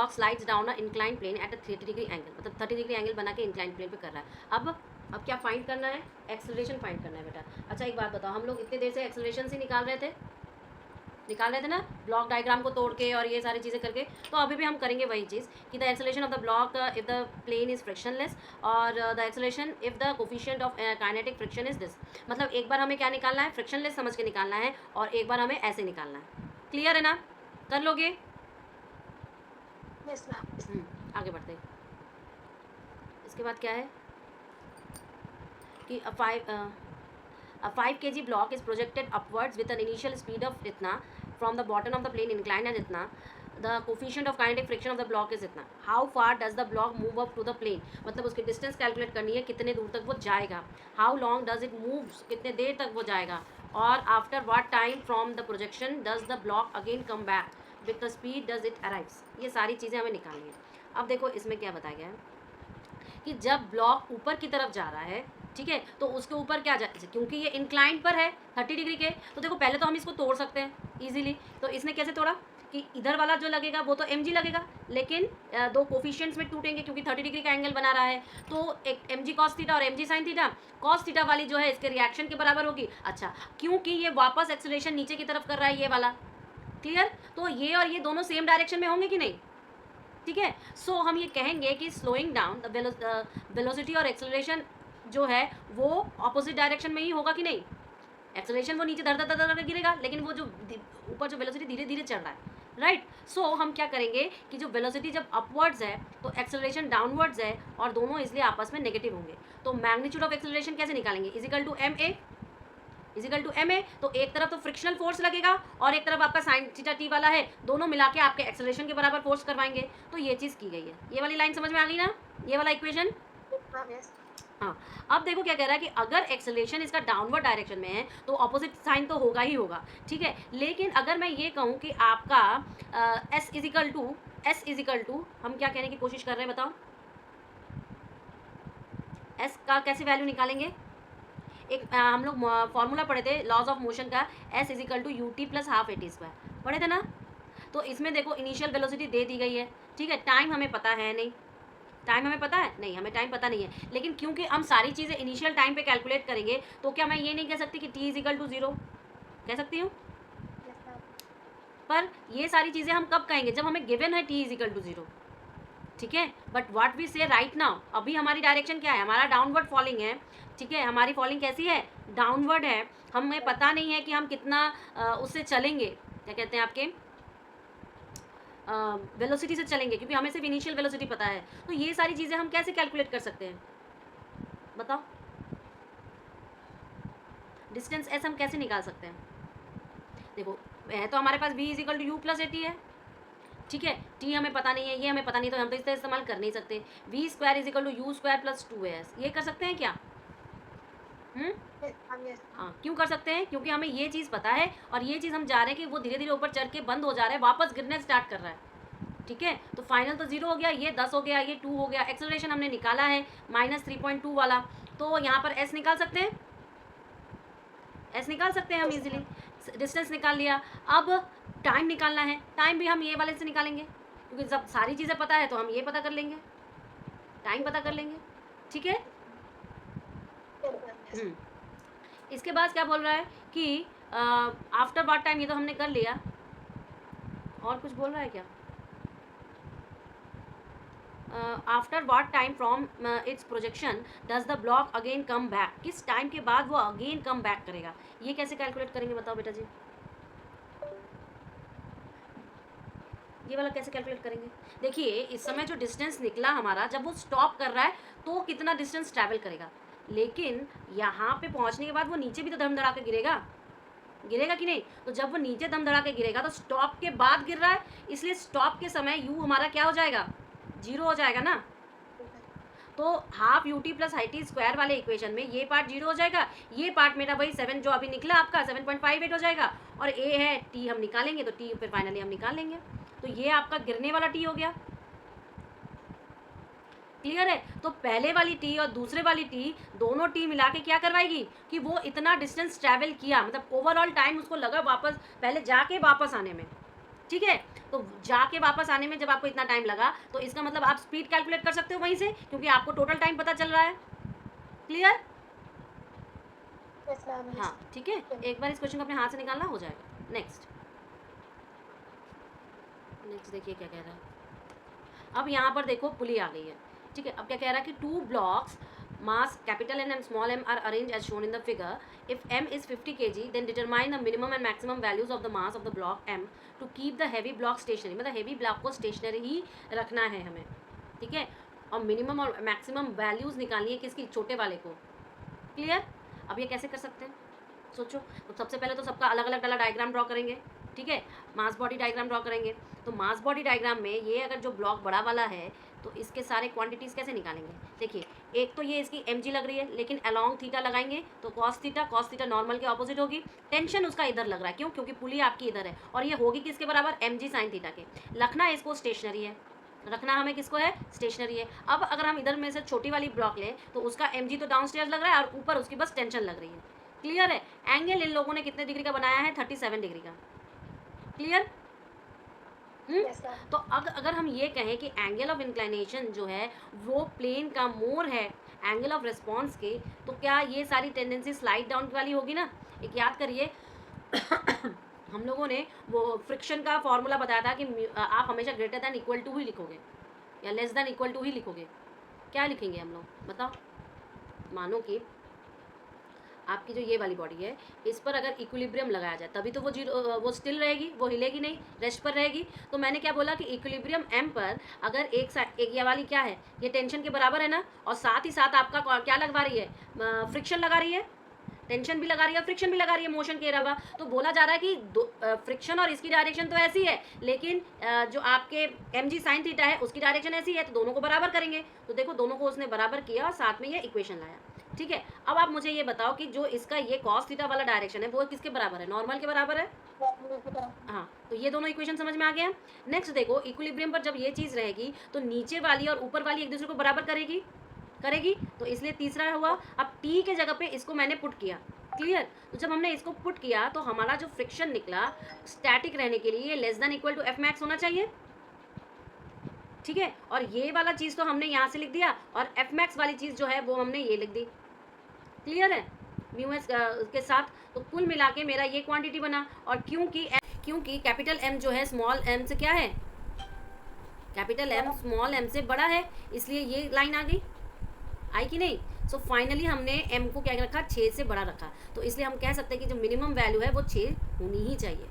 Block slides down a incline plane at a 30 degree angle, मतलब 30 degree angle बना के incline plane पे कर रहा है। अब क्या फाइंड करना है? एक्सेलरेशन फाइंड करना है बेटा। अच्छा एक बात बताओ, हम लोग इतने देर से एक्सेलरेशन से निकाल रहे थे ना, ब्लॉक डायग्राम को तोड़ के और ये सारी चीज़ें करके। तो अभी भी हम करेंगे वही चीज़ कि the acceleration of the block if the plane is frictionless, और the acceleration if the coefficient of kinetic friction is this. मतलब एक बार हमें क्या निकालना है? फ्रिक्शनलेस समझ के निकालना है, और एक बार हमें ऐसे निकालना है। क्लियर है ना? कर लोगे? Yes ma'am. आगे बढ़ते हैं। इसके बाद क्या है कि a 5 kg block is projected upwards with an initial speed of इतना from the bottom of the plane inclined as इतना, the coefficient of kinetic friction of the block is इतना, how far does the block move up to the plane, मतलब उसकी distance calculate करनी है, कितने दूर तक वो जाएगा, how long does it move, कितने देर तक वो जाएगा, और after what time from the projection does the block again come back with the speed does it arrives। ये सारी चीज़ें हमें निकालनी है। अब देखो इसमें क्या बताया गया है कि जब ब्लॉक ऊपर की तरफ जा रहा है, ठीक है, तो उसके ऊपर क्या जाए, क्योंकि ये इंक्लाइन पर है 30 डिग्री के, तो देखो पहले तो हम इसको तोड़ सकते हैं इजीली। तो इसने कैसे तोड़ा कि इधर वाला जो लगेगा वो तो mg लगेगा, लेकिन दो कोफिशिएंट्स में टूटेंगे क्योंकि 30 डिग्री का एंगल बना रहा है, तो एक mg cos थीटा और mg sin theta, cos theta वाली जो है इसके रिएक्शन के बराबर होगी। अच्छा, क्योंकि ये वापस एक्सेलरेशन नीचे की तरफ कर रहा है ये वाला, क्लियर? तो ये और ये दोनों सेम डायरेक्शन में होंगे कि नहीं? ठीक है। सो हम ये कहेंगे कि स्लोइंग डाउन द वेलोसिटी और एक्सेलरेशन जो है वो ऑपोजिट डायरेक्शन में ही होगा कि नहीं? एक्सेलरेशन वो नीचे धर धर धर धर गिरेगा, लेकिन वो जो ऊपर जो वेलोसिटी धीरे धीरे चल रहा है, राइट। सो हम क्या करेंगे कि जो वेलोसिटी जब अपवर्ड्स है तो एक्सेलरेशन डाउनवर्ड्स है, और दोनों इसलिए आपस में नेगेटिव होंगे। तो मैग्नीट्यूड ऑफ एक्सेलरेशन कैसे निकालेंगे? Equal to M A, equal to M A. तो एक तरफ तो फ्रिक्शनल फोर्स लगेगा और एक तरफ आपका साइन थीटा टी वाला है, दोनों मिला के आपके एक्सेलरेशन के बराबर फोर्स करवाएंगे। तो ये चीज़ की गई है। ये वाली लाइन समझ में आ गई ना, ये वाला इक्वेशन? हाँ। अब देखो क्या कह रहा है कि अगर एक्सेलरेशन इसका डाउनवर्ड डायरेक्शन में है तो ऑपोजिट साइन तो होगा ही होगा, ठीक है। लेकिन अगर मैं ये कहूँ कि आपका एस इजिकल टू हम क्या कहने की कोशिश कर रहे हैं बताओ? एस का कैसे वैल्यू निकालेंगे? एक हम लोग फॉर्मूला पढ़े थे लॉज ऑफ मोशन का, S is equal to U T plus half A T square, पढ़े थे ना? तो इसमें देखो इनिशियल वेलोसिटी दे दी गई है, ठीक है। टाइम हमें पता है नहीं, टाइम हमें पता है नहीं, हमें टाइम पता नहीं है, लेकिन क्योंकि हम सारी चीज़ें इनिशियल टाइम पे कैलकुलेट करेंगे, तो क्या मैं ये नहीं कह सकती कि टी इजिकल टू 0? कह सकती हूँ। पर ये सारी चीज़ें हम कब कहेंगे? जब हमें गिवन है टी इजिकल टू 0, ठीक है। बट व्हाट वी से राइट नाउ, अभी हमारी डायरेक्शन क्या है? हमारा डाउनवर्ड फॉलिंग है, ठीक है। हमारी फॉलिंग कैसी है? डाउनवर्ड है। हमें पता नहीं है कि हम कितना उससे चलेंगे, क्या कहते हैं आपके वेलोसिटी से चलेंगे, क्योंकि हमें सिर्फ इनिशियल वेलोसिटी पता है। तो ये सारी चीज़ें हम कैसे कैलकुलेट कर सकते हैं बताओ? डिस्टेंस एस हम कैसे निकाल सकते हैं? देखो है तो हमारे पास v is equal to U plus A T है, ठीक है। टी हमें पता नहीं है, ये हमें पता नहीं, तो हम तो इसका इस्तेमाल कर नहीं सकते। V square is equal to U square plus 2as, ये कर सकते हैं क्या? हाँ, क्यों कर सकते हैं? क्योंकि हमें ये चीज़ पता है, और ये चीज़ हम जा रहे हैं कि वो धीरे धीरे ऊपर चढ़ के बंद हो जा रहा है, वापस गिरने स्टार्ट कर रहा है, ठीक है। तो फाइनल तो 0 हो गया, ये 10 हो गया, ये 2 हो गया। एक्सेलरेशन हमने निकाला है -3.2 वाला, तो यहाँ पर एस निकाल सकते हैं, एस निकाल सकते हैं हम इजीली। डिस्टेंस निकाल लिया। अब टाइम निकालना है, टाइम भी हम ये वाले से निकालेंगे, क्योंकि जब सारी चीज़ें पता है तो हम ये पता कर लेंगे, टाइम पता कर लेंगे, ठीक है। इसके बाद क्या बोल रहा है कि आफ्टर व्हाट टाइम, ये तो हमने कर लिया, और कुछ बोल रहा है क्या? After what time from its projection does the block again come back, किस टाइम के बाद वो अगेन कम बैक करेगा? ये कैसे कैलकुलेट करेंगे बताओ बेटा जी? ये वाला कैसे कैलकुलेट करेंगे? देखिए इस समय जो डिस्टेंस निकला हमारा, जब वो स्टॉप कर रहा है तो कितना डिस्टेंस ट्रैवल करेगा, लेकिन यहाँ पे पहुँचने के बाद वो नीचे भी तो धम धड़ा के गिरेगा, गिरेगा कि नहीं? तो जब वो नीचे दम धड़ा के गिरेगा तो स्टॉप के बाद गिर रहा है, इसलिए स्टॉप के समय u हमारा क्या हो जाएगा? 0 हो जाएगा ना। तो half you T plus I T square वाले इक्वेशन में ये पार्ट 0 हो जाएगा, ये पार्ट मेरा वही 7 जो अभी निकला आपका 7.58 हो जाएगा, और a है t हम निकालेंगे, तो t फिर फाइनली हम निकाल लेंगे। तो ये आपका गिरने वाला t हो गया, क्लियर है। तो पहले वाली टी और दूसरे वाली टी, दोनों टी मिला के क्या करवाएगी कि वो इतना डिस्टेंस ट्रैवल किया, मतलब ओवरऑल टाइम उसको लगा वापस, पहले जाके वापस आने में, ठीक है। तो जाके वापस आने में जब आपको इतना टाइम लगा तो इसका मतलब आप स्पीड कैलकुलेट कर सकते हो वहीं से, क्योंकि आपको टोटल टाइम पता चल रहा है। क्लियर? Yes ma'am. हाँ ठीक है, एक बार इस क्वेश्चन को अपने हाथ से निकालना हो जाएगा। नेक्स्ट देखिए क्या कह रहा है। अब यहाँ पर देखो पुली आ गई है, ठीक है। अब क्या कह रहा है कि 2 blocks mass capital N and small m are arranged as shown in the figure. If m is 50 kg, then determine the minimum and maximum values of the mass of the block m to keep the heavy block stationary. मतलब heavy block को stationary ही रखना है हमें, ठीक है। और minimum और maximum values निकालनी है किसकी, छोटे वाले को। क्लियर? अब ये कैसे कर सकते हैं, सोचो। तो सबसे पहले तो सबका अलग अलग डायग्राम ड्रॉ करेंगे, ठीक है। मास बॉडी डायग्राम ड्रॉ करेंगे। तो मास बॉडी डायग्राम में ये अगर जो ब्लॉक बड़ा वाला है तो इसके सारे क्वांटिटीज़ कैसे निकालेंगे। देखिए, एक तो ये इसकी mg लग रही है, लेकिन अलॉन्ग थीटा लगाएंगे तो कॉस थीटा नॉर्मल के ऑपोजिट होगी। टेंशन उसका इधर लग रहा है, क्यों? क्योंकि पुली आपकी इधर है और ये होगी किसके बराबर, mg साइन थीटा के। रखना है इसको स्टेशनरी है, रखना हमें किसको है, स्टेशनरी है। अब अगर हम इधर में से छोटी वाली ब्लॉक लें तो उसका mg तो डाउन स्टेयर्स लग रहा है और ऊपर उसकी बस टेंशन लग रही है। क्लियर है? एंगल इन लोगों ने कितने डिग्री का बनाया है, 37 डिग्री का। क्लियर? तो अगर हम ये कहें कि एंगल ऑफ इंक्लाइनेशन जो है वो प्लेन का मोर है एंगल ऑफ रिस्पॉन्स के, तो क्या ये सारी टेंडेंसी स्लाइड डाउन वाली होगी ना। एक याद करिए हम लोगों ने वो फ्रिक्शन का फॉर्मूला बताया था कि आप हमेशा ग्रेटर दैन इक्वल टू ही लिखोगे या लेस दैन इक्वल टू ही लिखोगे। क्या लिखेंगे हम लोग, बताओ। मानो कि आपकी जो ये वाली बॉडी है इस पर अगर इक्विलिब्रियम लगाया जाए तभी तो वो स्टिल रहेगी, वो हिलेगी नहीं, रेस्ट पर रहेगी। तो मैंने क्या बोला कि इक्विलिब्रियम एम पर अगर एक ये वाली क्या है, ये टेंशन के बराबर है ना, और साथ ही साथ आपका क्या लगवा रही है, फ्रिक्शन लगा रही है। टेंशन भी लगा रही है, फ्रिक्शन भी लगा रही है मोशन के अलावा। तो बोला जा रहा है कि फ्रिक्शन और इसकी डायरेक्शन तो ऐसी है, लेकिन जो आपके mg साइन थीटा है उसकी डायरेक्शन ऐसी है, तो दोनों को बराबर करेंगे। तो देखो दोनों को उसने बराबर किया और साथ में ये इक्वेशन लाया, ठीक है। अब आप मुझे ये बताओ कि जो इसका ये कॉस थीटा वाला डायरेक्शन है वो किसके बराबर है, नॉर्मल के बराबर है। हाँ, तो ये दोनों इक्वेशन समझ में आ गया। नेक्स्ट देखो, इक्विलिब्रियम पर जब ये चीज़ रहेगी तो नीचे वाली और ऊपर वाली एक दूसरे को बराबर करेगी, तो इसलिए तीसरा हुआ। अब टी के जगह पे इसको मैंने पुट किया। क्लियर? तो जब हमने इसको पुट किया तो हमारा जो फ्रिक्शन निकला स्टैटिक रहने के लिए less than equal to F max होना चाहिए, ठीक है। और ये वाला चीज़ तो हमने यहाँ से लिख दिया और एफ मैक्स वाली चीज़ जो है वो हमने ये लिख दी। क्लियर है? म्यू एस के साथ। तो कुल मिला के मेरा ये क्वांटिटी बना। और क्योंकि कैपिटल एम जो है स्मॉल एम से क्या है, कैपिटल एम स्मॉल एम से बड़ा है, इसलिए ये लाइन आ गई, आई कि नहीं। सो फाइनली हमने m को क्या रखा, 6 से बड़ा रखा। तो इसलिए हम कह सकते हैं कि जो मिनिमम वैल्यू है वो 6 होनी ही चाहिए,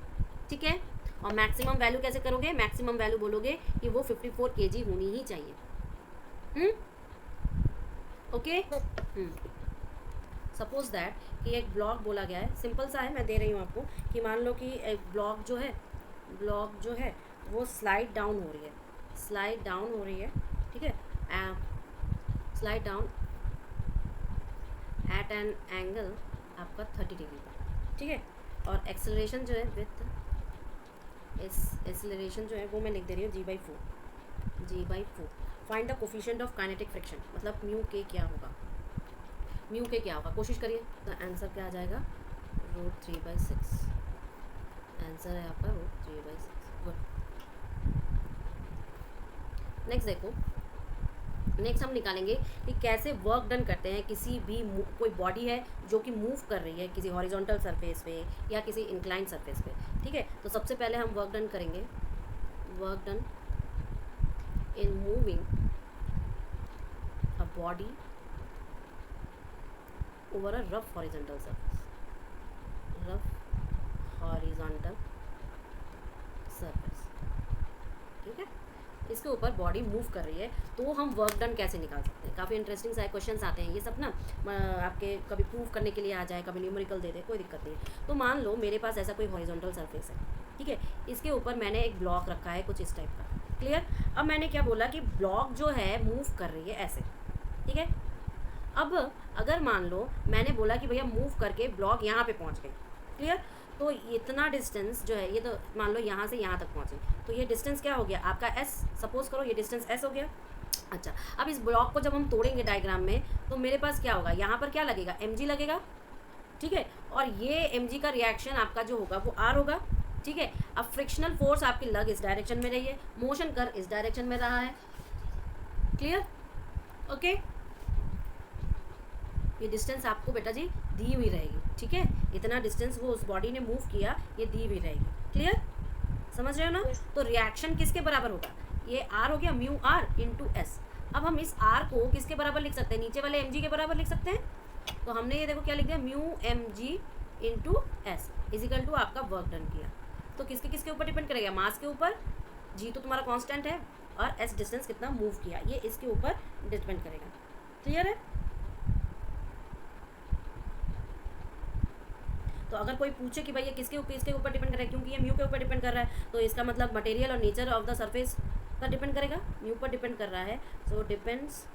ठीक है। और मैक्सिमम वैल्यू कैसे करोगे, मैक्सिमम वैल्यू बोलोगे कि वो 54 kg होनी ही चाहिए। ओके। सपोज दैट कि एक ब्लॉक बोला गया है, सिंपल सा है, मैं दे रही हूँ आपको कि मान लो कि एक ब्लॉक जो है वो स्लाइड डाउन हो रही है, ठीक है। Slide down at an angle आपका 30 डिग्री का, ठीक है। और एक्सेलरेशन जो है एक्सेलरेशन जो है वो मैं लिख दे रही हूँ g/4। Find the coefficient of kinetic friction, मतलब म्यू के क्या होगा, कोशिश करिए। तो आंसर क्या आ जाएगा, √3/6। आंसर है आपका √3/6। गुड। नेक्स्ट देखो, नेक्स्ट हम निकालेंगे कि कैसे वर्क डन करते हैं किसी भी कोई बॉडी है जो कि मूव कर रही है किसी हॉरिजॉन्टल सरफेस पे या किसी इंक्लाइन सरफेस पे, ठीक है। तो सबसे पहले हम वर्क डन करेंगे, work done in moving a body over a rough horizontal surface, ठीक है। इसके ऊपर बॉडी मूव कर रही है तो हम वर्क डन कैसे निकाल सकते हैं। काफ़ी इंटरेस्टिंग सारे क्वेश्चंस आते हैं ये सब ना, आपके कभी प्रूव करने के लिए आ जाए, कभी न्यूमेरिकल दे दे, कोई दिक्कत नहीं है। तो मान लो मेरे पास ऐसा कोई हॉरिजॉन्टल सरफेस है, ठीक है। इसके ऊपर मैंने एक ब्लॉक रखा है कुछ इस टाइप का। क्लियर? अब मैंने क्या बोला कि ब्लॉक जो है मूव कर रही है ऐसे, ठीक है। अब अगर मान लो मैंने बोला कि भैया मूव करके ब्लॉक यहाँ पे पहुँच गए, क्लियर। तो इतना डिस्टेंस जो है ये तो मान लो यहाँ से यहाँ तक पहुँचे, तो ये डिस्टेंस क्या हो गया आपका s, सपोज करो ये डिस्टेंस s हो गया। अच्छा, अब इस ब्लॉक को जब हम तोड़ेंगे डायग्राम में तो मेरे पास क्या होगा, यहाँ पर क्या लगेगा, mg लगेगा, ठीक है। और ये mg का रिएक्शन आपका जो होगा वो r होगा, ठीक है। अब फ्रिक्शनल फोर्स आपकी लग इस डायरेक्शन में रही है, मोशन कर इस डायरेक्शन में रहा है, क्लियर, ओके। ये डिस्टेंस आपको बेटा जी दी हुई रहेगी, ठीक है, इतना डिस्टेंस वो उस बॉडी ने मूव किया, ये दी हुई रहेगी, क्लियर, समझ रहे हो ना। तो रिएक्शन किसके बराबर होगा, ये आर हो गया म्यू आर इंटू एस। अब हम इस आर को किसके बराबर लिख सकते हैं, नीचे वाले एम जी के बराबर लिख सकते हैं। तो हमने ये देखो क्या लिख दिया, mu M G into S is equal to आपका वर्क डन किया। तो किसके किसके ऊपर डिपेंड करेगा, मास के ऊपर, जी तो तुम्हारा कांस्टेंट है, और एस डिस्टेंस कितना मूव किया ये इसके ऊपर डिपेंड करेगा, क्लियर है। तो अगर कोई पूछे कि भाई ये किसके ऊपर डिपेंड कर रहा है, क्योंकि ये म्यू के ऊपर डिपेंड कर रहा है, तो इसका मतलब मटेरियल और नेचर ऑफ द सरफेस पर डिपेंड करेगा, म्यू पर डिपेंड कर रहा है। सो डिपेंड्स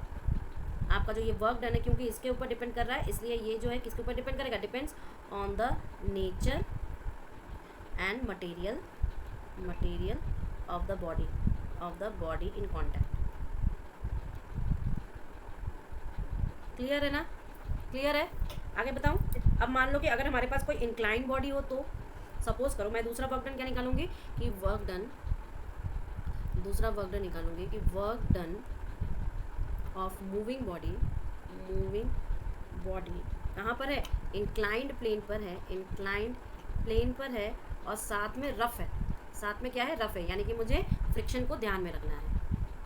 आपका जो ये वर्क डन है, क्योंकि इसके ऊपर डिपेंड कर रहा है, इसलिए ये जो है किसके ऊपर डिपेंड करेगा, depends on the nature and material of the body in contact, clear है ना, क्लियर है। आगे बताऊं, अब मान लो कि अगर हमारे पास कोई इंक्लाइन बॉडी हो, तो सपोज करो मैं दूसरा वर्क डन क्या निकालूंगी कि work done of moving body कहाँ पर है, इंक्लाइंड प्लेन पर है, और साथ में रफ है, साथ में क्या है, रफ है, यानी कि मुझे फ्रिक्शन को ध्यान में रखना है,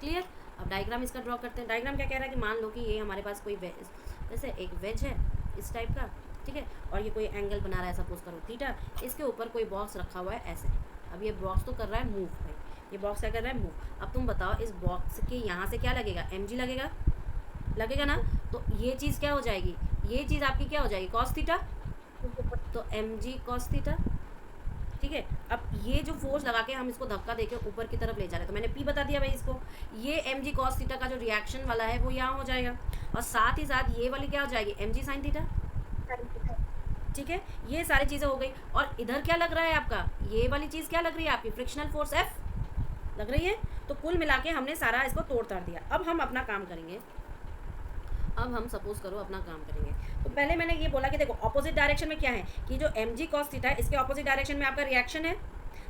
क्लियर। अब डायग्राम इसका ड्रॉ करते हैं। डायग्राम क्या कह रहा है कि मान लो कि ये हमारे पास कोई जैसे एक वेज है इस टाइप का, ठीक है, और ये कोई एंगल बना रहा है, सपोज करो थीटा, इसके ऊपर कोई बॉक्स रखा हुआ है ऐसे। अब ये बॉक्स तो कर रहा है मूव, भाई ये बॉक्स क्या कर रहा है, मूव। अब तुम बताओ इस बॉक्स के यहाँ से क्या लगेगा, mg लगेगा ना। तो ये चीज़ क्या हो जाएगी, ये चीज़ आपकी क्या हो जाएगी, cos थीटा, तो mg cos थीटा, ठीक है। अब ये जो फोर्स लगा के हम इसको धक्का देके ऊपर की तरफ ले जा रहे हैं, तो मैंने P बता दिया भाई इसको, ये mg cos थीटा का जो रिएक्शन वाला है वो यहाँ हो जाएगा, और साथ ही साथ ये वाली क्या हो जाएगी, mg sin थीटा, ठीक है। ये सारी चीज़ें हो गई, और इधर क्या लग रहा है आपका, ये वाली चीज़ क्या लग रही है आपकी, फ्रिक्शनल फोर्स F लग रही है। तो कुल मिला के हमने सारा इसको तोड़ ताड़ दिया। अब हम अपना काम करेंगे, अब हम सपोज करो अपना काम करेंगे। तो पहले मैंने ये बोला कि देखो ऑपोजिट डायरेक्शन में क्या है कि जो mg cos थीटा है इसके ऑपोजिट डायरेक्शन में आपका रिएक्शन है,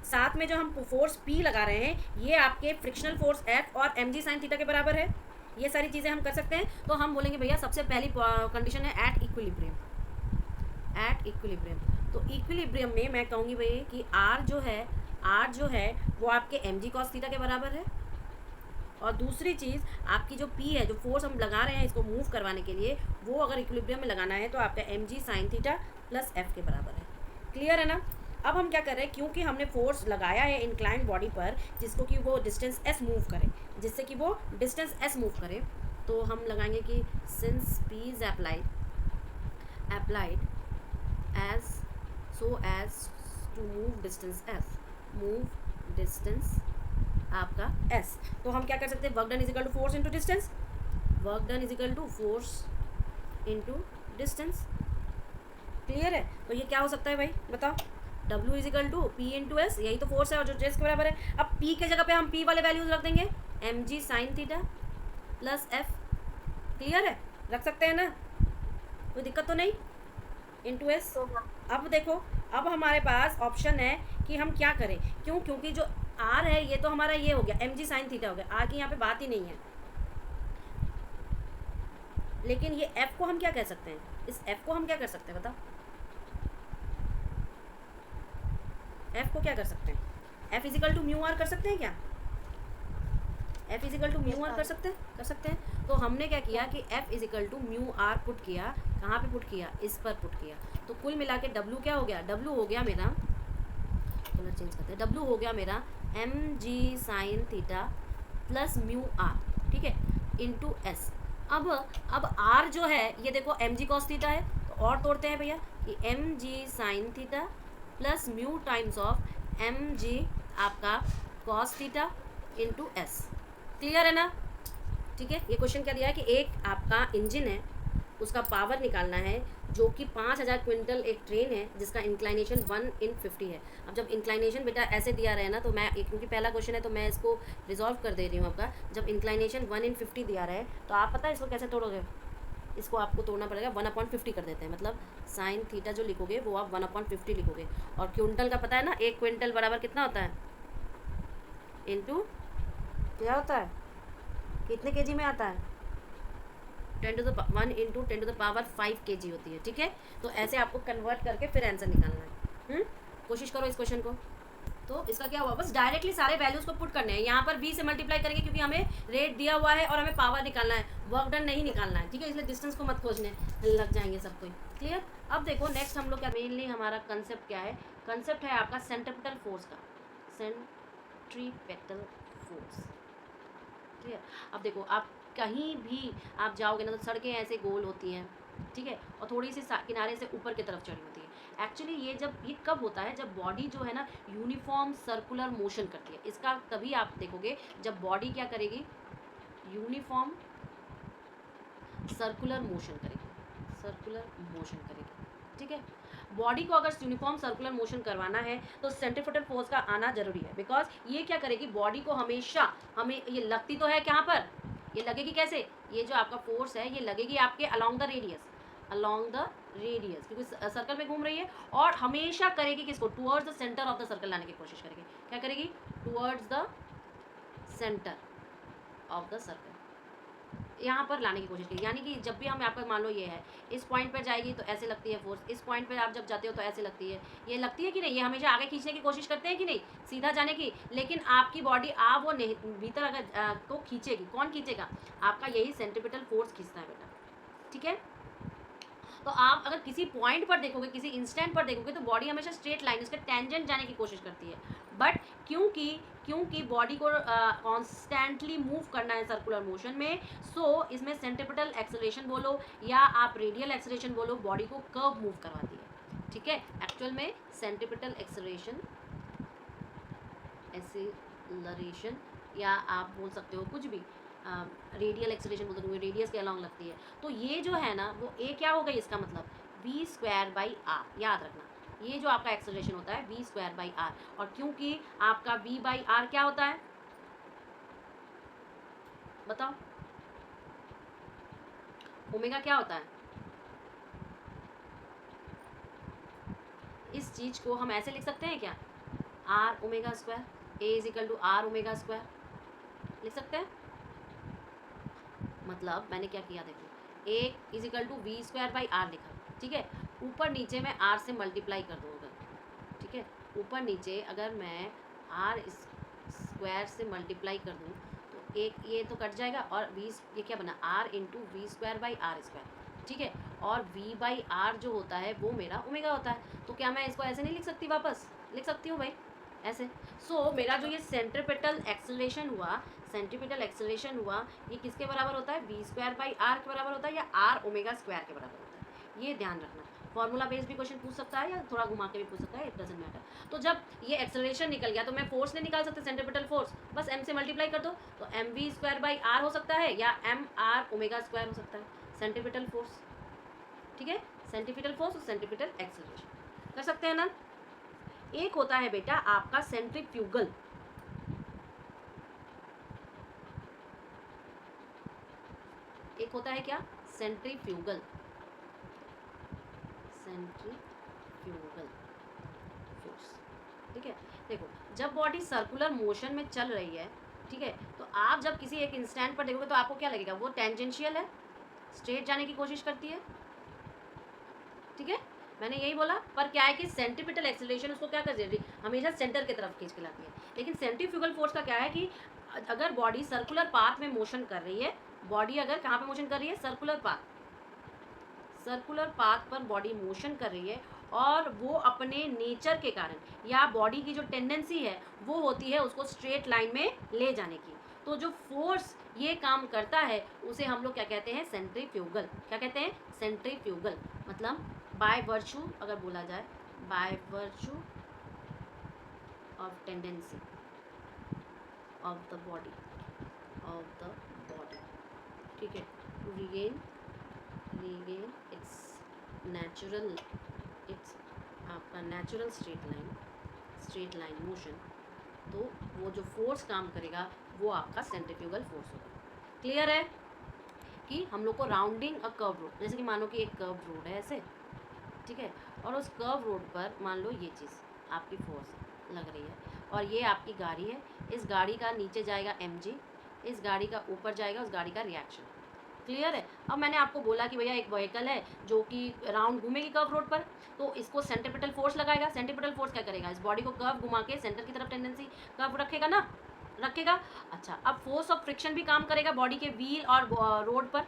साथ में जो हम फोर्स P लगा रहे हैं ये आपके फ्रिक्शनल फोर्स F और mg sin थीटा के बराबर है। ये सारी चीज़ें हम कर सकते हैं। तो हम बोलेंगे भैया सबसे पहली कंडीशन है एट इक्विलिब्रियम। तो इक्विलिब्रियम में मैं कहूँगी भाई कि R जो है वो आपके mg cos थीटा के बराबर है, और दूसरी चीज़ आपकी जो P है, जो फोर्स हम लगा रहे हैं इसको मूव करवाने के लिए, वो अगर इक्विलिब्रियम में लगाना है तो आपका mg sin theta plus F के बराबर है, क्लियर है ना। अब हम क्या कर रहे हैं, क्योंकि हमने फोर्स लगाया है इंक्लाइंड बॉडी पर जिसको कि वो डिस्टेंस s मूव करे, जिससे कि वो डिस्टेंस s मूव करे, तो हम लगाएंगे कि since P is applied as to move distance आपका s, तो हम क्या कर सकते हैं, work done is equal to force into distance, clear है। तो ये क्या हो सकता है भाई बताओ, W is equal to P into S, यही तो फोर्स है और जो एस के बराबर है। अब P के जगह पे हम P वाले वैल्यूज रख देंगे, mg sin theta plus F, clear है, रख सकते हैं ना, कोई दिक्कत तो नहीं, इंटू एस। अब देखो, अब हमारे पास ऑप्शन है कि हम क्या करें, क्योंकि जो R है ये तो हमारा ये हो गया mg sin थीटा हो गया, R की यहाँ पे बात ही नहीं है, लेकिन ये F को हम क्या कह सकते हैं, इस F को हम क्या कर सकते हैं बताओ, F को क्या कर सकते हैं, F is equal to mu R कर सकते हैं क्या, F is equal to mu R कर सकते हैं। तो हमने क्या किया कि F is equal to mu R put किया, कहाँ पे पुट किया, इस पर पुट किया। तो कुल मिला के W क्या हो गया, W हो गया मेरा, कलर चेंज करते हैं, W हो गया मेरा mg sin theta plus mu R, ठीक है, इंटू एस। अब R जो है ये देखो mg cos थीटा है, तो और तोड़ते हैं भैया कि mg sin theta plus mu times of mg आपका cos theta into S, clear है ना, ठीक है। ये क्वेश्चन क्या दिया है कि एक आपका इंजन है, उसका पावर निकालना है जो कि 5000 क्विंटल एक ट्रेन है जिसका इंक्लाइनेशन 1/50 है। अब जब इंक्लाइनेशन बेटा ऐसे दिया रहे ना, तो मैं क्योंकि पहला क्वेश्चन है तो मैं इसको रिजॉल्व कर दे रही हूँ आपका। जब इंक्लाइनेशन 1/50 दिया रहे तो आप पता है इसको कैसे तोड़ोगे, इसको आपको तोड़ना पड़ेगा, 1/50 कर देते हैं, मतलब साइन थीटा जो लिखोगे वो आप 1/50 लिखोगे। और क्विंटल का पता है ना, 1 क्विंटल बराबर कितना होता है, इंटू क्या होता है, कितने केजी में आता है, 10⁻1 इंटू 10⁻5 kg होती है, ठीक है। तो ऐसे आपको कन्वर्ट करके फिर आंसर निकालना है। कोशिश करो इस क्वेश्चन को। तो इसका क्या हुआ, बस डायरेक्टली सारे वैल्यूज को पुट करने हैं, यहाँ पर v से मल्टीप्लाई करेंगे क्योंकि हमें रेट दिया हुआ है और हमें पावर निकालना है, वर्क डन नहीं निकालना है, ठीक है। इसलिए डिस्टेंस को मत खोजने लग जाएंगे सब कोई, क्लियर। अब देखो नेक्स्ट हम लोग क्या, मेनली हमारा कंसेप्ट क्या है, कंसेप्ट है आपका सेंट्रीपिटल फोर्स का, सेंट्रीपिटल फोर्स, क्लियर। अब देखो आप कहीं भी आप जाओगे ना तो सड़कें ऐसे गोल होती हैं, ठीक है, और थोड़ी सी किनारे से ऊपर की तरफ चढ़ी होती है। एक्चुअली ये कब होता है, जब बॉडी जो है ना यूनिफॉर्म सर्कुलर मोशन करती है। इसका तभी आप देखोगे जब बॉडी क्या करेगी, यूनिफॉर्म सर्कुलर मोशन करेगी, सर्कुलर मोशन करेगी, ठीक है। बॉडी को अगर यूनिफॉर्म सर्कुलर मोशन करवाना है तो सेंट्रीफ्यूगल फोर्स का आना जरूरी है, बिकॉज ये क्या करेगी, बॉडी को हमेशा, हमें ये लगती तो है कहाँ पर, ये लगेगी कैसे, ये जो आपका फोर्स है ये लगेगी आपके along the radius, along the radius, क्योंकि सर्कल में घूम रही है, और हमेशा करेगी किसको, towards the centre of the circle लाने की कोशिश करेगी। क्या करेगी, towards the centre of the circle, यहाँ पर लाने की कोशिश की। यानी कि जब भी हम आपका मान लो ये है, इस पॉइंट पर जाएगी तो ऐसे लगती है फोर्स, इस पॉइंट पर आप जब जाते हो तो ऐसे लगती है, ये लगती है कि नहीं, ये हमेशा आगे खींचने की कोशिश करते हैं कि नहीं, सीधा जाने की, लेकिन आपकी बॉडी आप वो नहीं भीतर अगर को खींचेगी, कौन खींचेगा, आपका यही सेंट्रीपिटल फोर्स खींचता है बेटा, ठीक है। तो आप अगर किसी पॉइंट पर देखोगे, किसी इंस्टेंट पर देखोगे तो बॉडी हमेशा स्ट्रेट लाइन, उसके टेंजेंट जाने की कोशिश करती है, बट क्योंकि बॉडी को कॉन्स्टेंटली मूव करना है सर्कुलर मोशन में, सो इसमें सेंट्रीपिटल एक्सेलरेशन बोलो या आप रेडियल एक्सेलरेशन बोलो, बॉडी को कर्व मूव करवाती है, ठीक है। एक्चुअल में सेंट्रीपिटल एक्सेलरेशन, या आप बोल सकते हो कुछ भी, रेडियल एक्सेलरेशन बोल सकते हो, रेडियस के अलॉन्ग लगती है। तो ये जो है ना वो ए क्या हो गई, इसका मतलब v²/r, याद रखना, ये जो आपका एक्सेलरेशन होता है v²/r, और क्योंकि आपका v/r क्या होता है, बताओ, ओमेगा क्या होता है, इस चीज को हम ऐसे लिख सकते हैं क्या, r⍵², a = r⍵², लिख सकते हैं। मतलब मैंने क्या किया, देखो a = v²/r लिखा, ठीक है, ऊपर नीचे मैं r से मल्टीप्लाई कर दूँ अगर, ठीक है, ऊपर नीचे अगर मैं r² से मल्टीप्लाई कर दूँ तो एक ये तो कट जाएगा, और ये क्या बना, r × v²/r², ठीक है, और v/r जो होता है वो मेरा ओमेगा होता है। तो क्या मैं इसको ऐसे नहीं लिख सकती, वापस लिख सकती हूँ भाई ऐसे। सो मेरा जो ये सेंट्रीपिटल एक्सेलरेशन हुआ, सेंट्रीपिटल एक्सेलरेशन हुआ, ये किसके बराबर होता है, v²/r के बराबर होता है या r⍵² के बराबर होता है, ये ध्यान रखना। फॉर्मूला बेस्ड भी क्वेश्चन पूछ सकता है या थोड़ा घुमा के भी पूछ सकता है, इट डजंट मैटर। तो जब ये एक्सेलरेशन निकल गया तो मैं फोर्स नहीं निकाल सकते, सेंट्रीपिटल फोर्स, बस m से मल्टीप्लाई कर दो, तो mv²/r हो सकता है या mr⍵² हो सकता है, सेंट्रीपिटल फोर्स, ठीक है, सेंट्रीपिटल फोर्स और सेंट्रीपिटल एक्सेलरेशन कर सकते हैं ना। एक होता है बेटा आपका सेंट्रीफ्यूगल, एक होता है क्या, सेंट्रीफ्यूगल, सेंट्रीफ्यूगल फोर्स, ठीक है। देखो जब बॉडी सर्कुलर मोशन में चल रही है, ठीक है, तो आप जब किसी एक इंस्टेंट पर देखोगे तो आपको क्या लगेगा, वो टेंजेंशियल है, स्ट्रेट जाने की कोशिश करती है, ठीक है, मैंने यही बोला। पर क्या है कि सेंट्रीपिटल एक्सेलरेशन उसको क्या कर देती है, हमेशा सेंटर की तरफ खींच के लाती है। लेकिन सेंट्रीफ्यूगल फोर्स का क्या है कि अगर बॉडी सर्कुलर पाथ में मोशन कर रही है, बॉडी अगर कहाँ पे मोशन कर रही है, सर्कुलर पाथ पर बॉडी मोशन कर रही है, और वो अपने नेचर के कारण या बॉडी की जो टेंडेंसी है वो होती है उसको स्ट्रेट लाइन में ले जाने की, तो जो फोर्स ये काम करता है उसे हम लोग क्या कहते हैं, सेंट्रीफ्यूगल। क्या कहते हैं, सेंट्रीफ्यूगल। मतलब बाय वर्चू अगर बोला जाए, by virtue of tendency of the body, ठीक है, to regain its natural, its आपका नेचुरल स्ट्रेट लाइन मोशन, तो वो जो फोर्स काम करेगा वो आपका सेंट्रीफ्यूगल फोर्स होगा। क्लियर है। कि हम लोग को राउंडिंग अ कर्व रोड, जैसे कि मानो कि एक कर्व रोड है ऐसे, ठीक है, और उस कर्व रोड पर मान लो ये चीज़ आपकी फोर्स लग रही है और ये आपकी गाड़ी है, इस गाड़ी का नीचे जाएगा mg, इस गाड़ी का ऊपर जाएगा उस गाड़ी का रिएक्शन। क्लियर है? अब मैंने आपको बोला कि भैया एक व्हीकल है जो कि राउंड घूमेगी कर्व रोड पर, तो इसको सेंट्रीपिटल फोर्स लगाएगा। सेंट्रीपिटल फोर्स क्या करेगा, इस बॉडी को कर्व घुमा के सेंटर की तरफ टेंडेंसी कर्व रखेगा ना, रखेगा। अच्छा, अब फोर्स ऑफ फ्रिक्शन भी काम करेगा बॉडी के व्हील और रोड पर,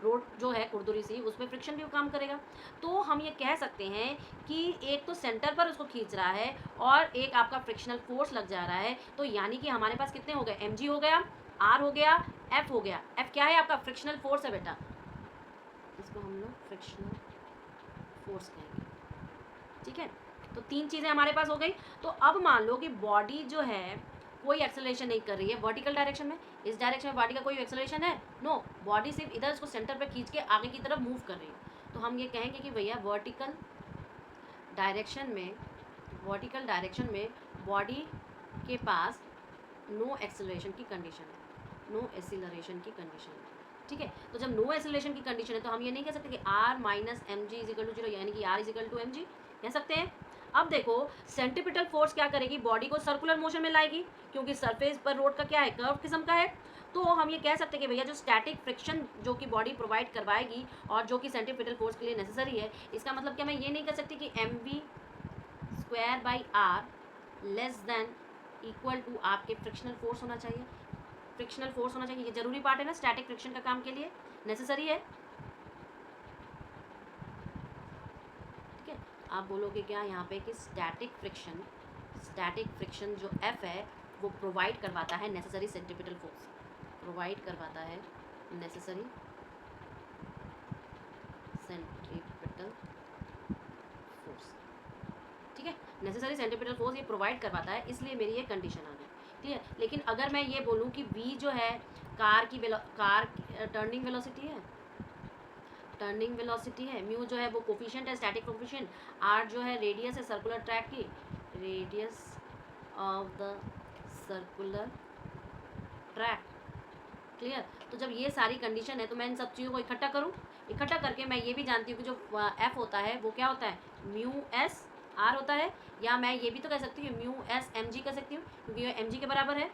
रोड जो है खुरदुरी सी उस पर फ्रिक्शन भी काम करेगा। तो हम ये कह सकते हैं कि एक तो सेंटर पर उसको खींच रहा है और एक आपका फ्रिक्शनल फोर्स लग जा रहा है, तो यानी कि हमारे पास कितने हो गए, mg हो गया, r हो गया, f हो गया। f क्या है आपका, फ्रिक्शनल फोर्स है बेटा, इसको हम लोग फ्रिक्शनल फोर्स कहेंगे, ठीक है। तो 3 चीज़ें हमारे पास हो गई। तो अब मान लो कि बॉडी जो है कोई एक्सेलरेशन नहीं कर रही है वर्टिकल डायरेक्शन में, इस डायरेक्शन में बॉडी का कोई एक्सेलरेशन है, नो, बॉडी सिर्फ इधर इसको सेंटर पे खींच के आगे की तरफ मूव कर रही है। तो हम ये कहेंगे कि भैया वर्टिकल डायरेक्शन में बॉडी के पास नो एक्सेलरेशन की कंडीशन है, नो एक्सीलरेशन की कंडीशन है, ठीक है। तो जब नो एक्सेलरेशन की कंडीशन है तो हम ये नहीं कह सकते कि r minus M G is equal to zero, यानी कि r is equal to M G कह सकते हैं। अब देखो सेंट्रीपिटल फोर्स क्या करेगी, बॉडी को सर्कुलर मोशन में लाएगी, क्योंकि सरफेस पर रोड का क्या है, कर्व किस्म का है। तो हम ये कह सकते हैं कि भैया जो स्टैटिक फ्रिक्शन जो कि बॉडी प्रोवाइड करवाएगी और जो कि सेंट्रीपिटल फोर्स के लिए नेसेसरी है, इसका मतलब क्या मैं ये नहीं कह सकती कि M V square by R less than equal to आपके फ्रिक्शनल फोर्स होना चाहिए। फ्रिक्शनल फोर्स होना चाहिए, ये जरूरी पार्ट है ना स्टैटिक फ्रिक्शन का काम के लिए, नेसेसरी है, ठीक है। आप बोलोगे क्या यहाँ पे कि स्टैटिक फ्रिक्शन जो F है वो प्रोवाइड करवाता है नेसेसरी सेंट्रीपिटल फोर्स, प्रोवाइड करवाता है नेसेसरी सेंट्रीपिटल फोर्स, ठीक है। नेसेसरी सेंट्रीपिटल फोर्स ये प्रोवाइड करवाता है, इसलिए मेरी ये कंडीशन आ गई, क्लियर। लेकिन अगर मैं ये बोलूँ कि v जो है कार टर्निंग वेलोसिटी है, म्यू जो है वो कोफिशिएंट है, स्टैटिक कोफिशिएंट, r जो है रेडियस है सर्कुलर ट्रैक की, radius of the circular track, clear. तो जब ये सारी कंडीशन है तो मैं इन सब चीज़ों को इकट्ठा करूँ, इकट्ठा करके मैं ये भी जानती हूँ कि जो f होता है वो क्या होता है, म्यू एस r होता है, या मैं ये भी तो कह सकती हूँ म्यू एस एम जी कह सकती हूँ, क्योंकि ये mg के बराबर है,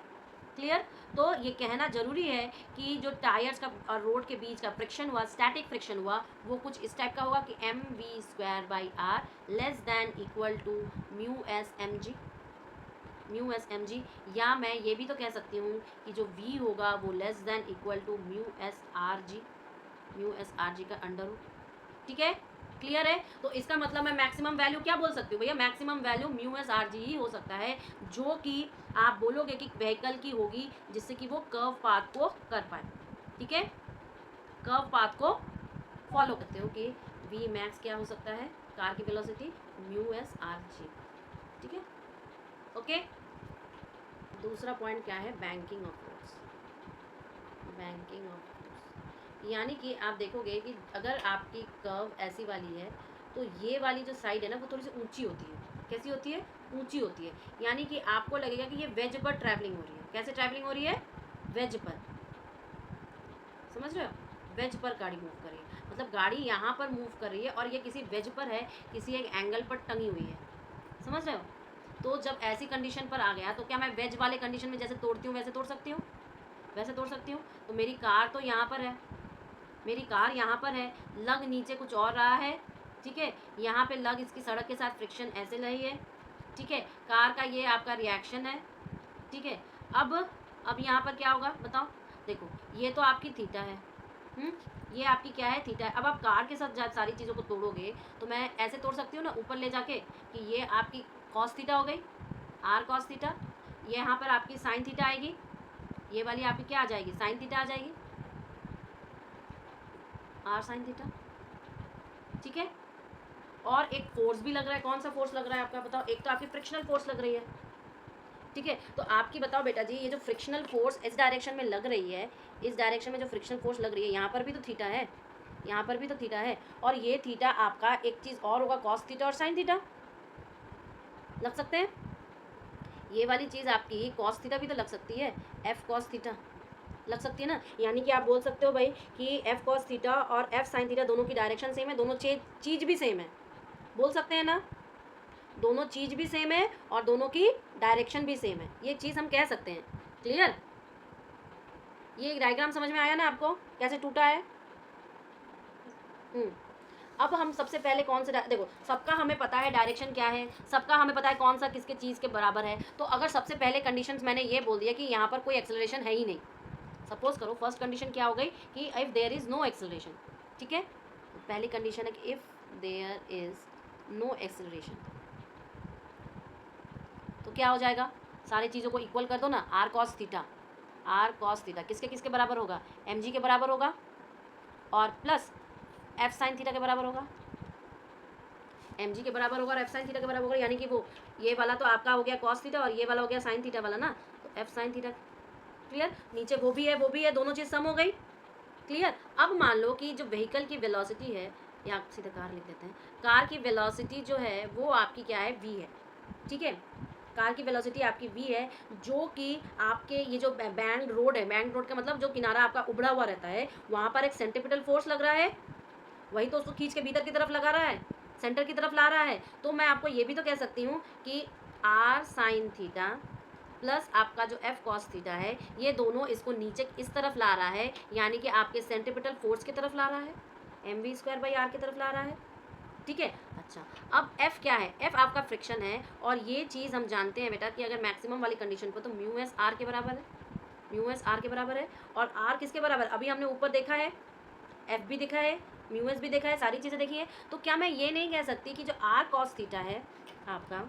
क्लियर। तो ये कहना जरूरी है कि जो टायर्स का और रोड के बीच का फ्रिक्शन हुआ, स्टैटिक फ्रिक्शन हुआ, वो कुछ इस टाइप का होगा कि M V square by R less than equal to mu S M G, या मैं ये भी तो कह सकती हूँ कि जो v होगा वो less than equal to mu S R G का अंडर रूट, ठीक है, क्लियर है। तो इसका मतलब मैं मैक्सिमम वैल्यू क्या बोल सकती हूँ भैया, maximum value mu S R G ही हो सकता है, जो कि आप बोलोगे कि व्हीकल की होगी जिससे कि वो कर्व पाथ को कर पाए, ठीक है, कर्व पाथ को फॉलो करते हो कि वी मैक्स क्या हो सकता है, कार की वेलोसिटी म्यू एस आर जी, ठीक है, ओके। दूसरा पॉइंट क्या है, बैंकिंग ऑफ फोर्स, यानी कि आप देखोगे कि अगर आपकी कर्व ऐसी वाली है तो ये वाली जो साइड है ना वो थोड़ी सी ऊंची होती है, कैसी होती है, ऊंची होती है, यानी कि आपको लगेगा कि ये वेज पर ट्रैवलिंग हो रही है, कैसे ट्रैवलिंग हो रही है, वेज पर, समझ रहे हो, वेज पर गाड़ी मूव कर रही है, मतलब गाड़ी यहाँ पर मूव कर रही है और ये किसी वेज पर है, किसी एक एंगल पर टंगी हुई है, समझ रहे हो। तो जब ऐसी कंडीशन पर आ गया तो क्या मैं वेज वाले कंडीशन में जैसे तोड़ती हूँ वैसे तोड़ सकती हूँ, तो मेरी कार तो यहाँ पर है, लग नीचे कुछ और रहा है, ठीक है, यहाँ पे लग इसकी सड़क के साथ फ्रिक्शन ऐसे रही है, ठीक है, कार का ये आपका रिएक्शन है, ठीक है। अब यहाँ पर क्या होगा बताओ, देखो ये तो आपकी थीटा है, ये आपकी क्या है, थीटा है। अब आप कार के साथ जब सारी चीज़ों को तोड़ोगे तो मैं ऐसे तोड़ सकती हूँ ना ऊपर ले जाके कि ये आपकी कॉस थीटा हो गई, आर कॉस थीटा, ये यहाँ पर आपकी साइन थीटा आएगी, ये वाली आपकी क्या आ जाएगी, साइन थीटा आ जाएगी, आर साइन थीटा, ठीक है। और एक फोर्स भी लग रहा है, कौन सा फोर्स लग रहा है आपका बताओ, एक तो आपकी फ्रिक्शनल फोर्स लग रही है, ठीक है। तो आपकी बताओ बेटा जी, ये जो फ्रिक्शनल फोर्स इस डायरेक्शन में लग रही है, इस डायरेक्शन में जो फ्रिक्शनल फोर्स लग रही है, यहाँ पर भी तो थीटा है, यहाँ पर भी तो थीटा है, और ये थीटा आपका एक चीज़ और होगा कॉस थीटा और साइन थीटा लग सकते हैं, ये वाली चीज़ आपकी कॉस थीटा भी तो लग सकती है, एफ कॉस थीटा लग सकती है ना। यानी कि आप बोल सकते हो भाई कि एफ कॉस थीटा और एफ साइन थीटा दोनों की डायरेक्शन सेम है, दोनों चीज़ भी सेम है, बोल सकते हैं ना, दोनों चीज़ भी सेम है और दोनों की डायरेक्शन भी सेम है, ये चीज़ हम कह सकते हैं। क्लियर? ये डायग्राम समझ में आया ना आपको कैसे टूटा है? अब हम सबसे पहले कौन से देखो, सबका हमें पता है डायरेक्शन क्या है, सबका हमें पता है कौन सा किसके चीज़ के बराबर है। तो अगर सबसे पहले कंडीशंस मैंने ये बोल दिया कि यहाँ पर कोई एक्सेलरेशन है ही नहीं, सपोज करो फर्स्ट कंडीशन क्या हो गई कि if there is no acceleration, ठीक है, तो पहली कंडीशन है कि if there is no acceleration, तो क्या हो जाएगा, सारी चीज़ों को इक्वल कर दो ना, आर कॉस थीटा किसके किसके बराबर होगा, एम जी के बराबर होगा और प्लस एफ साइन थीटा के बराबर होगा, एम जी के बराबर होगा और एफ साइन थीटा के बराबर होगा। यानी कि वो ये वाला तो आपका हो गया कॉस थीटा और ये वाला हो गया साइन थीटा वाला ना, तो एफ साइन थीटा। क्लियर? नीचे वो भी है, दोनों चीज़ सम हो गई। क्लियर? अब मान लो कि जो व्हीकल की वेलोसिटी है, या सीधे कार लिख देते हैं, कार की वेलोसिटी जो है वो आपकी क्या है, वी है, ठीक है, कार की वेलोसिटी आपकी वी है, जो कि आपके ये जो बैंड रोड है, बैंड रोड का मतलब जो किनारा आपका उबड़ा हुआ रहता है, वहाँ पर एक सेंट्रीपिटल फोर्स लग रहा है, वही तो उसको खींच के भीतर की तरफ लगा रहा है, सेंटर की तरफ ला रहा है। तो मैं आपको ये भी तो कह सकती हूँ कि आर साइन थीटा प्लस आपका जो एफ कॉस थीटा है, ये दोनों इसको नीचे इस तरफ ला रहा है, यानी कि आपके सेंट्रीपिटल फोर्स की तरफ ला रहा है, M V square by R की तरफ ला रहा है, ठीक है। अच्छा, अब एफ क्या है, एफ आपका फ्रिक्शन है, और ये चीज़ हम जानते हैं बेटा कि अगर मैक्सिमम वाली कंडीशन पर तो म्यू एस आर के बराबर है, म्यू एस आर के बराबर है, और आर किसके बराबर, अभी हमने ऊपर देखा है एफ भी देखा है, म्यू एस भी देखा है, सारी चीज़ें देखी है। तो क्या मैं ये नहीं कह सकती कि जो आर कॉस थीटा है आपका,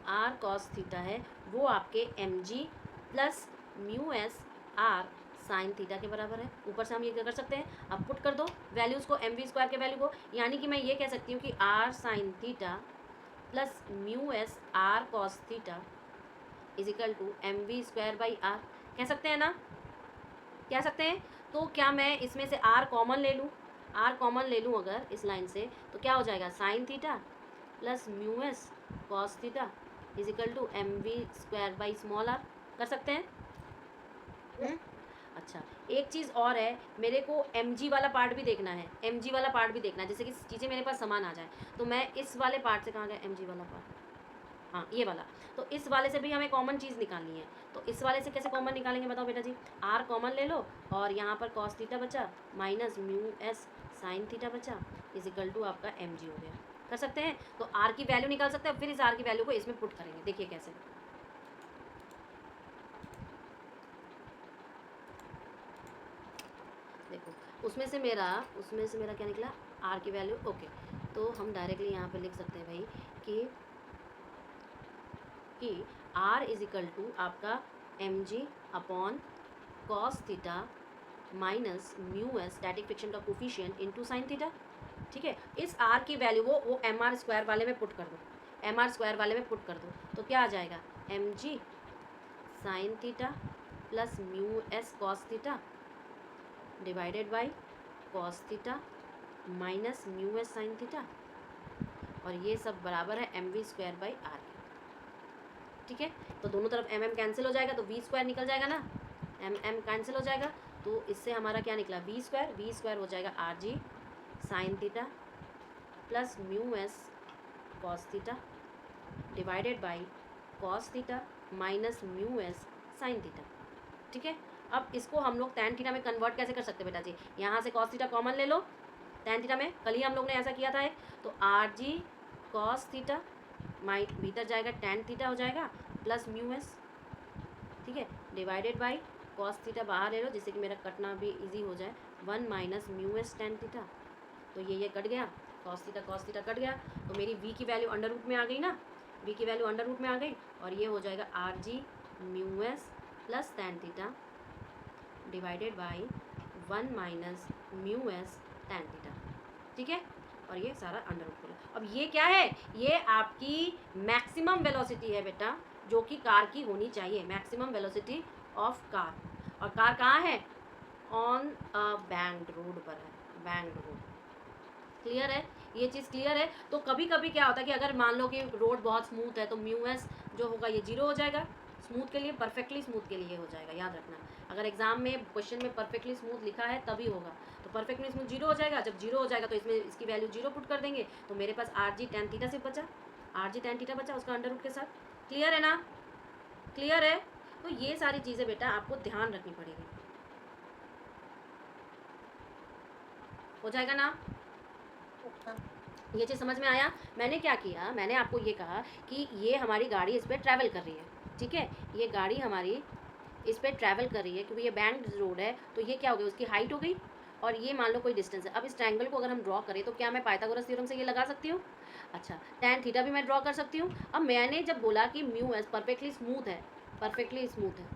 आर कॉस थीटा है वो आपके M G plus mu S R sine theta के बराबर है। ऊपर से हम ये कर सकते हैं, अब पुट कर दो वैल्यूज़ को, एम वी स्क्वायर के वैल्यू को, यानी कि मैं ये कह सकती हूँ कि R sine theta plus mu S R cos theta is equal to M V square by R, कह सकते हैं ना, कह सकते हैं। तो क्या मैं इसमें से आर कॉमन ले लूँ, आर कॉमन ले लूँ अगर इस लाइन से, तो क्या हो जाएगा, sine theta plus mu S cos theta is equal to M V square by small R, कर सकते हैं। अच्छा, एक चीज़ और है, मेरे को एम जी वाला पार्ट भी देखना है, एम जी वाला पार्ट भी देखना है, जैसे कि चीज़ें मेरे पास समान आ जाए। तो मैं इस वाले पार्ट से, कहाँ गया एम जी वाला पार्ट, हाँ ये वाला, तो इस वाले से भी हमें कॉमन चीज़ निकालनी है। तो इस वाले से कैसे कॉमन निकालेंगे बताओ बेटा जी, आर कॉमन ले लो और यहाँ पर कॉस थीटा बचा minus mu S sine theta बचा इज इक्वल टू आपका एम जी हो गया, कर सकते हैं। तो आर की वैल्यू निकाल सकते हैं, फिर इस आर की वैल्यू को इसमें पुट करेंगे, देखिए कैसे। देखो उसमें से मेरा क्या निकला, आर की वैल्यू, ओके। तो हम डायरेक्टली यहाँ पे लिख सकते हैं भाई कि आर इज इक्वल टू आपका M G upon cos theta minus mu S static friction का कोफिशिएंट इनटू साइन थीटा, ठीक है। इस आर की वैल्यू वो एम आर स्क्वायर वाले में पुट कर दो, एम आर स्क्वायर वाले में पुट कर दो, तो क्या आ जाएगा, M G sine theta plus mu S cos theta divided by cos theta minus mu S sine theta, और ये सब बराबर है M V square by R के, ठीक है। तो दोनों तरफ एम एम कैंसिल हो जाएगा, तो वी स्क्वायर निकल जाएगा ना, एम एम कैंसिल हो जाएगा, तो इससे हमारा क्या निकला, वी स्क्वायर हो जाएगा R G sine theta plus mu S cos theta divided by cos theta minus mu S sine theta, ठीक है। अब इसको हम लोग टैन थीटा में कन्वर्ट कैसे कर सकते हैं बेटा जी, यहाँ से कॉस थीटा कॉमन ले लो, टैन थीटा में कल ही हम लोग ने ऐसा किया था एक, तो R G cos theta might भीतर जाएगा टैन थीटा हो जाएगा प्लस म्यू एस, ठीक है, डिवाइडेड बाई कॉस थीटा बाहर ले लो जिससे कि मेरा कटना भी इजी हो जाए, 1 minus mu S tan theta, तो ये कट गया, कॉस थीटा कट गया, तो मेरी वी की वैल्यू अंडर रूट में आ गई ना, वी की वैल्यू अंडर रूट में आ गई, और ये हो जाएगा R G mu S plus tan theta divided by 1 minus mu S tan theta, ठीक है। और ये सारा अंडर रूट होगा। अब ये क्या है, ये आपकी मैक्सिमम वेलोसिटी है बेटा, जो कि कार की होनी चाहिए, मैक्सिमम वेलोसिटी ऑफ कार, और कार कहाँ है, ऑन अ बैंक्ड रोड पर है, बैंक्ड रोड, क्लियर है, ये चीज़ क्लियर है। तो कभी कभी क्या होता है कि अगर मान लो कि रोड बहुत स्मूथ है तो म्यू एस जो होगा ये 0 हो जाएगा, स्मूथ के लिए, परफेक्टली स्मूथ के लिए हो जाएगा, याद रखना। अगर एग्जाम में क्वेश्चन में परफेक्टली स्मूथ लिखा है तभी होगा। तो परफेक्टली स्मूथ 0 हो जाएगा। जब 0 हो जाएगा तो इसमें इसकी वैल्यू 0 पुट कर देंगे, तो मेरे पास आर जी टेन थीटा सिर्फ बचा, आर जी टेन थीटा बचा उसका अंडर रूट के साथ। क्लियर है ना? क्लियर है? तो ये सारी चीज़ें बेटा आपको ध्यान रखनी पड़ेगी। हो जाएगा ना? ये चीज़ समझ में आया? मैंने क्या किया, मैंने आपको ये कहा कि ये हमारी गाड़ी इस पर ट्रैवल कर रही है, ठीक है, ये गाड़ी हमारी इस पर ट्रैवल कर रही है क्योंकि ये बैंक रोड है, तो ये क्या हो गया, उसकी हाइट हो गई और ये मान लो कोई डिस्टेंस है। अब इस ट्रायंगल को अगर हम ड्रॉ करें तो क्या मैं पाइथागोरस थ्योरम से ये लगा सकती हूँ? अच्छा, tan थीटा भी मैं ड्रॉ कर सकती हूँ। अब मैंने जब बोला कि म्यू एस परफेक्टली स्मूथ है, परफेक्टली स्मूथ है,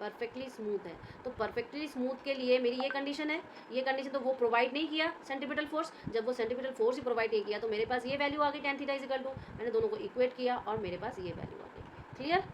परफेक्टली स्मूथ है, तो परफेक्टली स्मूथ के लिए मेरी ये कंडीशन है, ये कंडीशन तो वो प्रोवाइड नहीं किया सेंटीमीटर फोर्स। जब वो सेंटीमीटर फोर्स ही प्रोवाइड नहीं किया तो मेरे पास ये वैल्यू आ गई tan theta is equal to, मैंने दोनों को इक्वेट किया और मेरे पास ये वैल्यू आ गई। क्लियर?